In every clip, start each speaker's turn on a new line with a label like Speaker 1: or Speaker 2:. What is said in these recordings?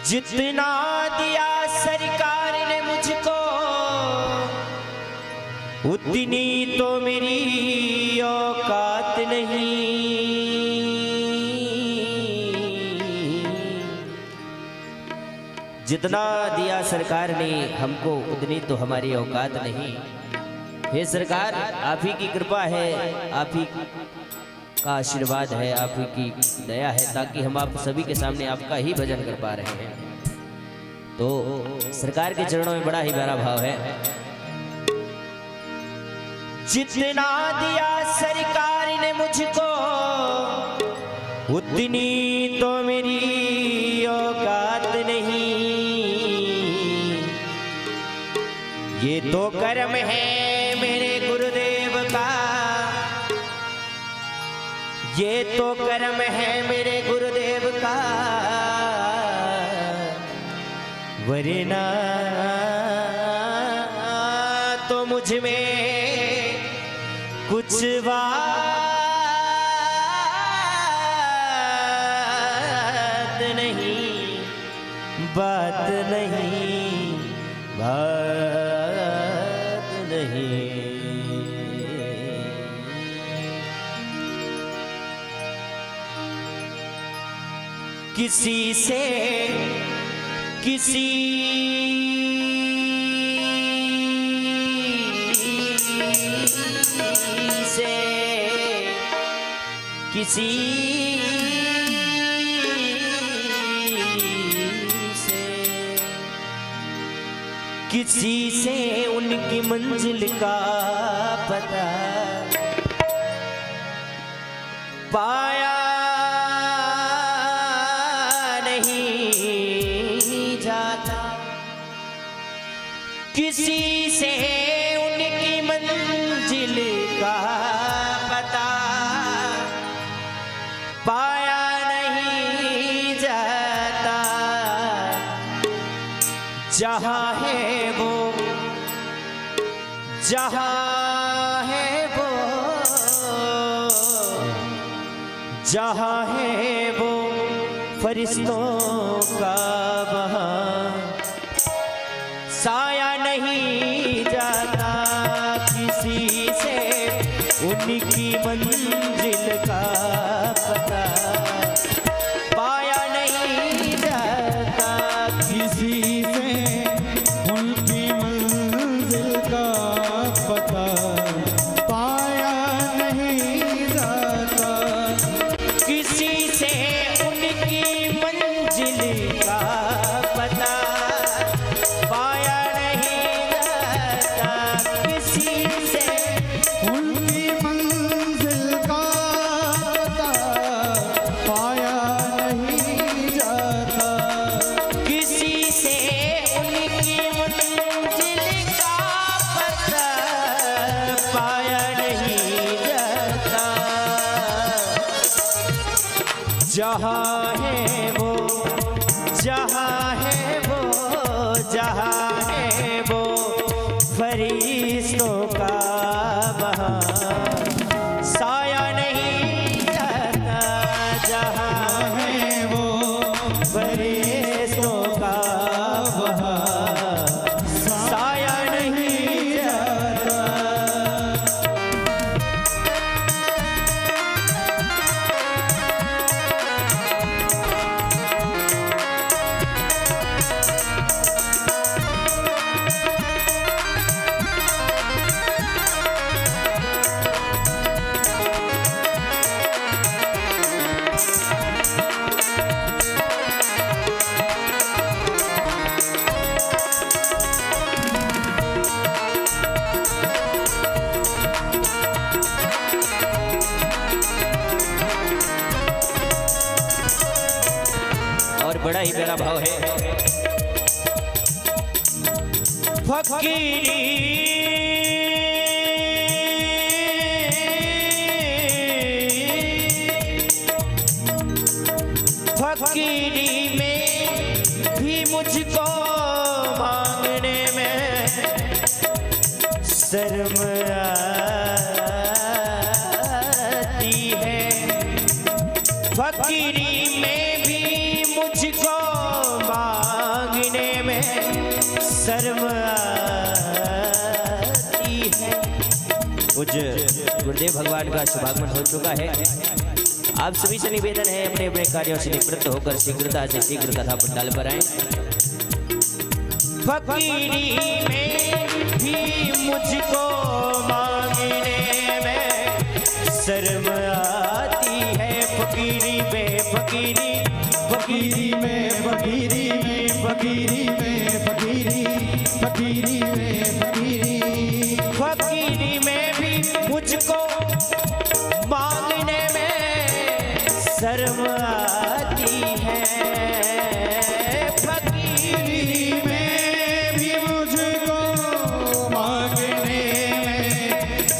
Speaker 1: जितना दिया सरकार ने मुझको उतनी तो मेरी औकात नहीं। जितना दिया सरकार ने हमको उतनी तो हमारी औकात नहीं। हे सरकार, आप ही की कृपा है, आप ही का आशीर्वाद है, आप ही की दया है, ताकि हम आप सभी के सामने आपका ही भजन कर पा रहे हैं। तो सरकार के चरणों में बड़ा ही प्यारा भाव है। जितना दिया सरकार ने मुझको उतनी तो मेरी औकात नहीं। ये तो कर्म है मेरे गुरुदेव का, ये तो कर्म है मेरे गुरुदेव का, वरना तो मुझ में कुछ बात नहीं, बात नहीं, बात नहीं। किसी से किसी से किसी से किसी से उनकी मंजिल का पता पाया नहीं जाता। किसी से उनकी मंजिल का पता पाया नहीं जाता। जहाँ है वो, जहाँ है वो, जहाँ है वो फरिश्तों का वहाँ साया नहीं जाता। किसी से उनकी मंजिल का पता पाया नहीं जाता।
Speaker 2: किसी से उनकी मंजिल का पता पाया नहीं जाता।
Speaker 1: किसी से उनकी मंजिल का पता पाया नहीं जाता। किसी से
Speaker 2: उनकी मंजिल का पता पाया नहीं जाता।
Speaker 1: किसी से उनकी मंजिल का पता पाया नहीं जाता। जहाँ है वो, जहाँ है वो, जहाँ है वो फरिश्तों का वहाँ साया नहीं जाता। जहाँ है वो फरिश्तों का वहाँ साया नहीं जाता। और बड़ा ही प्यारा भाव है। फकीरी फकीरी में भी मुझको मांगने में शर्म आती है। फकीरी में भी मुझको पूज्य गुरुदेव भगवान का शुभागमन हो चुका है। आप सभी से निवेदन है अपने अपने कार्यों से निवृत्त होकर शीघ्रता से शीघ्र कथा पंडाल पर आए। फकीरी में भी मुझको मांगने में शर्म आती है। फकीरी में फकीरी,
Speaker 2: फकीरी में फकीरी में फकीरी में फकीरी, फकीरी में फकीरी,
Speaker 1: फकीरी में भी मुझको मांगने में शर्म आती है।
Speaker 2: फकीरी में भी मुझको मांगने में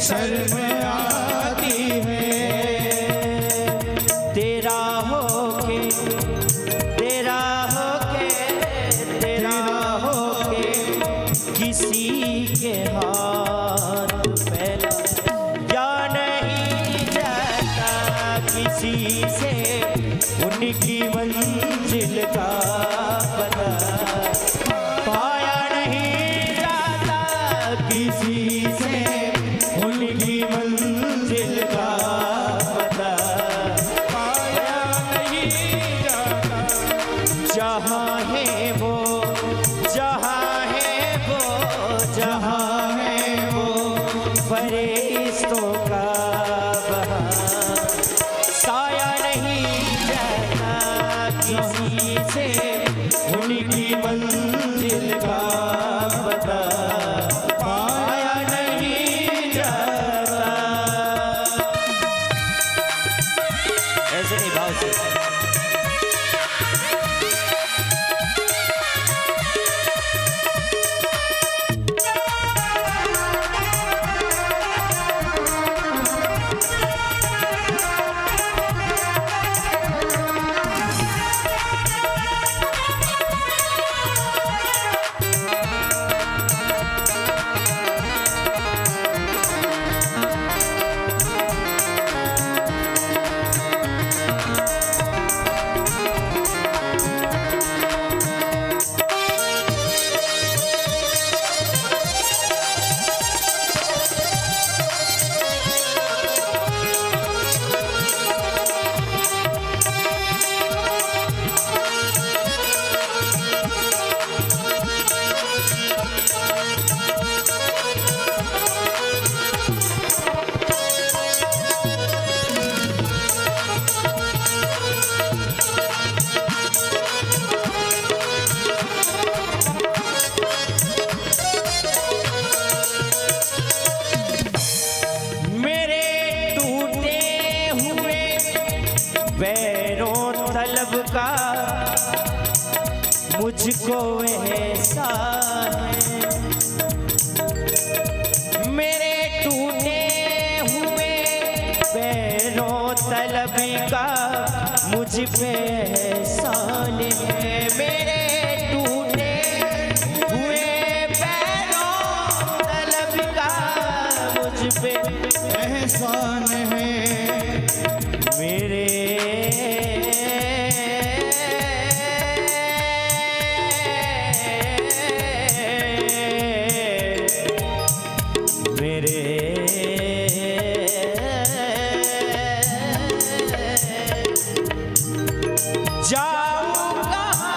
Speaker 2: शर्म आती है।
Speaker 1: तेरा होके तेरा होके तेरा होके किसी के हाथ फैला या नहीं जाता किसी से उनकी मंजिल का पता पाया नहीं जाता
Speaker 2: किसी से
Speaker 1: उनकी मंजिल का पता पाया नहीं जाता। जहाँ है वो जहाँ है वो जहाँ है वो फरिश्तों का बहार साया नहीं जाता किसी से उनकी मंजिल का पता पाया नहीं जाता। ऐसे नहीं भाव से पैरों तलब का मुझको एहसास है। मेरे टूटे हुए पैरों तलब का मुझ पे एहसान है। मेरे टूटे हुए पैरों तलब का मुझ पे
Speaker 2: एहसान है।
Speaker 1: मेरे जाऊं कहाँ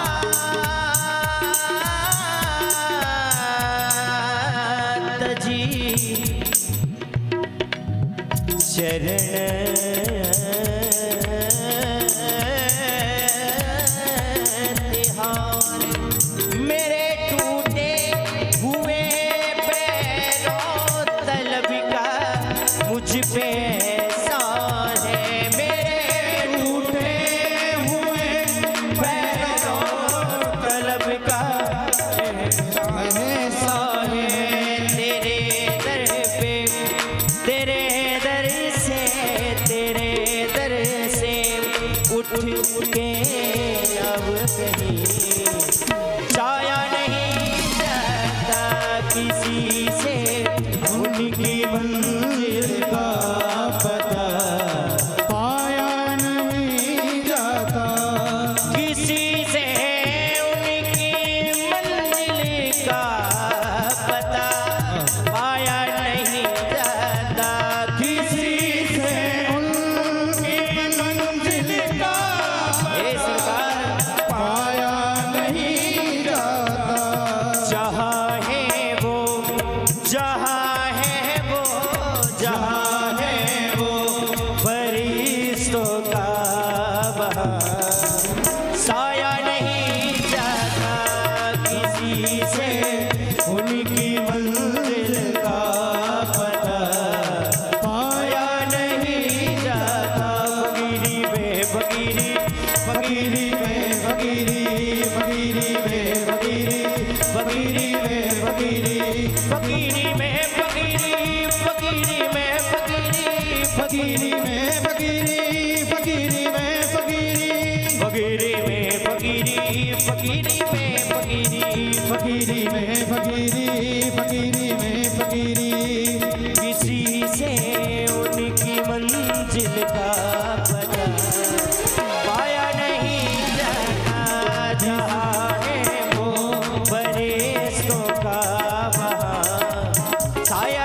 Speaker 1: तजी चरण तिहार। मेरे टूटे हुए पैरों तलब का मुझ पे एहसान है। मेरे टूटे हुए पैरों तलब का एहसान है। तेरे दर पे तेरे दर से उठ के अब कहीं जाया नहीं जाता किसी से उनकी मंजिल का पता
Speaker 2: पाया नहीं जाता
Speaker 1: किसी से उनकी मंजिल का पता पाया नहीं जाता। हे सरकार
Speaker 2: पाया नहीं जाता।
Speaker 1: जहाँ है वो जहाँ है वो जहाँ है वो फरिश्तों का बहार साया नहीं जाता किसी से
Speaker 2: उनकी मंजिल
Speaker 1: का पता
Speaker 2: पाया
Speaker 1: नहीं जाता फकीरी में फकीरी
Speaker 2: फकीरी में फकीरी, फकीरी में फकीरी, फकीरी में फकीरी,
Speaker 1: फकीरी में फकीरी फकीरी में फकीरी
Speaker 2: फकीरी में फकीरी, फकीरी में फकीरी,
Speaker 1: फकीरी में फकीरी फकीरी में फकीरी
Speaker 2: फकीरी में फकीरी, फकीरी में फकीरी।
Speaker 1: किसी से उनकी मंजिल का पता पाया नहीं जाता जहाँ है वो फरिश्तों का बहार साया